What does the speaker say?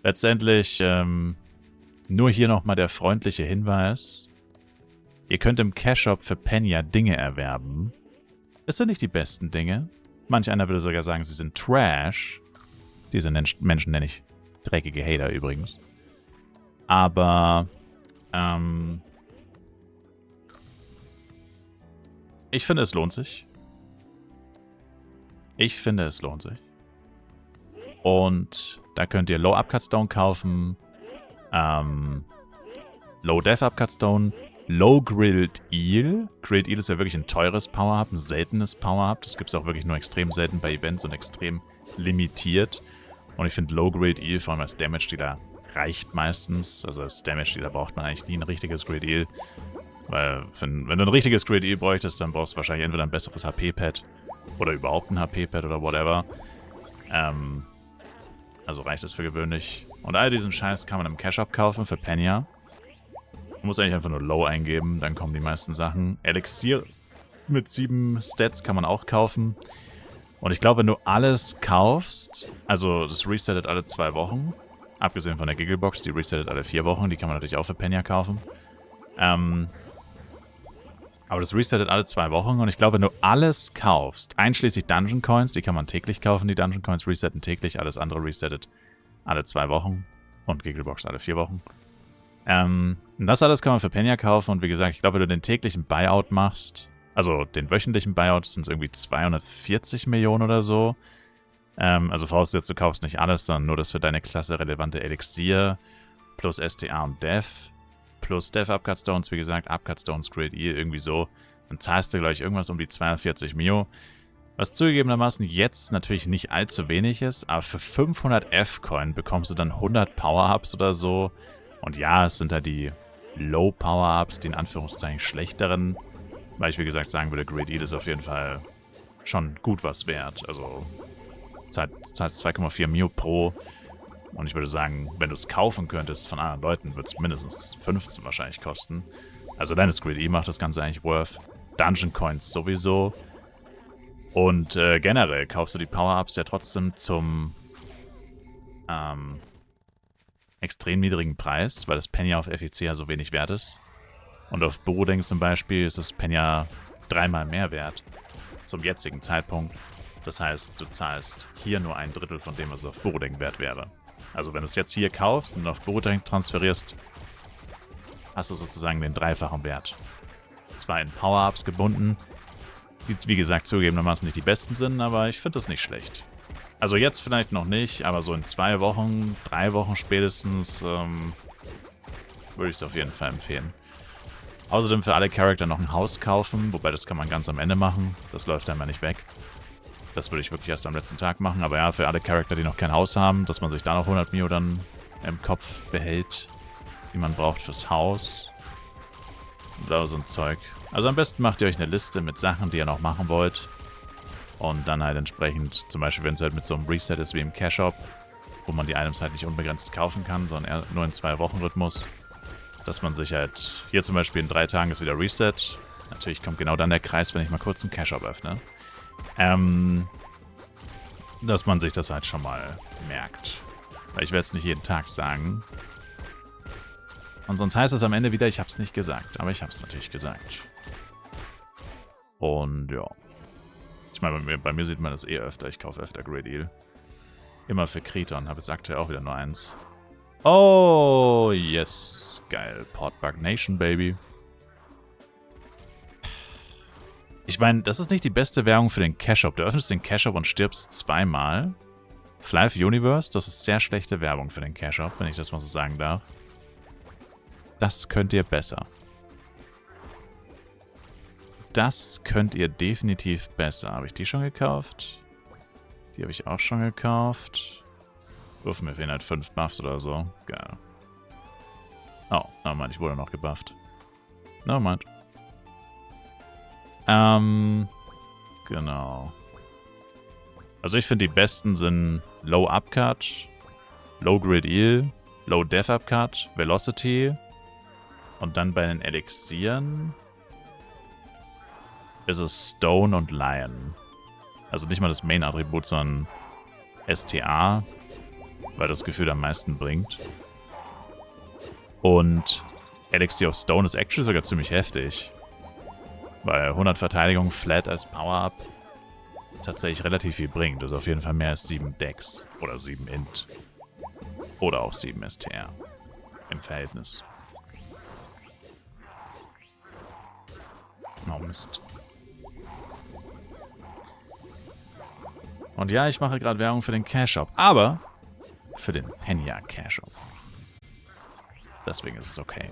letztendlich nur hier nochmal der freundliche Hinweis. Ihr könnt im Cash-Shop für Penya Dinge erwerben. Es sind nicht die besten Dinge. Manch einer würde sogar sagen, sie sind Trash. Diese Menschen nenne ich dreckige Hater übrigens. Aber ich finde, es lohnt sich. Ich finde, es lohnt sich. Und da könnt ihr Low Upcut Stone kaufen, Low Death Upcut Stone, Low Grilled Eel. Grilled Eel ist ja wirklich ein teures Power-Up, ein seltenes Power-Up. Das gibt es auch wirklich nur extrem selten bei Events und extrem limitiert. Und ich finde Low Grilled Eel, vor allem als Damage-Dealer, reicht meistens. Also als Damage-Dealer braucht man eigentlich nie ein richtiges Grilled Eel. Weil, wenn du ein richtiges Grilled Eel bräuchtest, dann brauchst du wahrscheinlich entweder ein besseres HP-Pad oder überhaupt ein HP-Pad oder whatever. Also reicht es für gewöhnlich. Und all diesen Scheiß kann man im Cash-Up kaufen für Penya. Man muss eigentlich einfach nur Low eingeben, dann kommen die meisten Sachen. Elixier mit 7 Stats kann man auch kaufen. Und ich glaube, wenn du alles kaufst, also das resettet alle 2 Wochen, abgesehen von der Gigglebox, die resettet alle 4 Wochen, die kann man natürlich auch für Penya kaufen. Aber das resettet alle 2 Wochen und ich glaube, wenn du alles kaufst, einschließlich Dungeon Coins, die kann man täglich kaufen, die Dungeon Coins resetten täglich, alles andere resettet alle 2 Wochen und Gigglebox alle 4 Wochen. Das alles kann man für Penya kaufen und wie gesagt, ich glaube, wenn du den täglichen Buyout machst, also den wöchentlichen Buyout, sind es irgendwie 240 Millionen oder so. Also vorausgesetzt, du kaufst nicht alles, sondern nur das für deine Klasse relevante Elixier plus STA und Death. Plus Death Upcut Stones, wie gesagt, Upcut Stones, Grilled Eel, irgendwie so. Dann zahlst du, glaube ich, irgendwas um die 240 Mio. Was zugegebenermaßen jetzt natürlich nicht allzu wenig ist, aber für 500 F-Coin bekommst du dann 100 Power-Ups oder so. Und ja, es sind da die Low-Power-Ups, die in Anführungszeichen schlechteren. Weil ich, wie gesagt, sagen würde, Grilled Eel ist auf jeden Fall schon gut was wert. Also, zahlst 2,4 Mio pro. Und ich würde sagen, wenn du es kaufen könntest von anderen Leuten, wird es mindestens 15 wahrscheinlich kosten. Also deine Grilled Eel macht das Ganze eigentlich worth. Dungeon Coins sowieso. Und generell kaufst du die Power-Ups ja trotzdem zum extrem niedrigen Preis, weil das Penya auf FEC ja so wenig wert ist. Und auf Boroding zum Beispiel ist das Penya 3-mal mehr wert. Zum jetzigen Zeitpunkt. Das heißt, du zahlst hier nur 1/3 von dem, was auf Boroding wert wäre. Also wenn du es jetzt hier kaufst und auf Boroding transferierst, hast du sozusagen den 3-fachen Wert. Zwar in Power-Ups gebunden, die wie gesagt zugegebenermaßen nicht die besten sind, aber ich finde das nicht schlecht. Also jetzt vielleicht noch nicht, aber so in 2 Wochen, 3 Wochen spätestens würde ich es auf jeden Fall empfehlen. Außerdem für alle Charakter noch ein Haus kaufen, wobei das kann man ganz am Ende machen, das läuft einmal nicht weg. Das würde ich wirklich erst am letzten Tag machen. Aber ja, für alle Charakter, die noch kein Haus haben, dass man sich da noch 100 Mio dann im Kopf behält, die man braucht fürs Haus. Oder so ein Zeug. Also am besten macht ihr euch eine Liste mit Sachen, die ihr noch machen wollt. Und dann halt entsprechend, zum Beispiel wenn es halt mit so einem Reset ist wie im Cash-Shop, wo man die Items halt nicht unbegrenzt kaufen kann, sondern nur in 2-Wochen-Rhythmus. Dass man sich halt, hier zum Beispiel in 3 Tagen ist wieder Reset. Natürlich kommt genau dann der Kreis, wenn ich mal kurz einen Cash-Shop öffne. Dass man sich das halt schon mal merkt. Weil ich werde es nicht jeden Tag sagen. Und sonst heißt es am Ende wieder, ich habe es nicht gesagt. Aber ich habe es natürlich gesagt. Und ja. Ich meine, bei mir sieht man das eh öfter. Ich kaufe öfter Grilled Eel. Immer für Kreton. Habe jetzt aktuell auch wieder nur 1. Oh, yes. Geil. Portbug Nation, Baby. Ich meine, das ist nicht die beste Währung für den Cash-Shop. Du öffnest den Cash-Shop und stirbst 2-mal. Flive Universe, das ist sehr schlechte Werbung für den Cash-Shop, wenn ich das mal so sagen darf. Das könnt ihr besser. Das könnt ihr definitiv besser. Habe ich die schon gekauft? Die habe ich auch schon gekauft. Uff, mir fehlen halt 5 Buffs oder so. Geil. Oh, nevermind, ich wurde noch gebufft. Nevermind. Genau. Also ich finde die besten sind Low Upcut, Low Grilled Eel, Low Death Upcut, Velocity und dann bei den Elixieren ist es Stone und Lion. Also nicht mal das Main-Attribut, sondern STA. weil das Gefühl am meisten bringt. Und Elixir of Stone ist actually sogar ziemlich heftig, weil 100 Verteidigung flat als Power-Up tatsächlich relativ viel bringt. Also auf jeden Fall mehr als 7 Dex oder 7 Int oder auch 7 STR im Verhältnis. Oh Mist. Und ja, ich mache gerade Werbung für den Cash Shop, aber für den Penya Cash Shop. Deswegen ist es okay.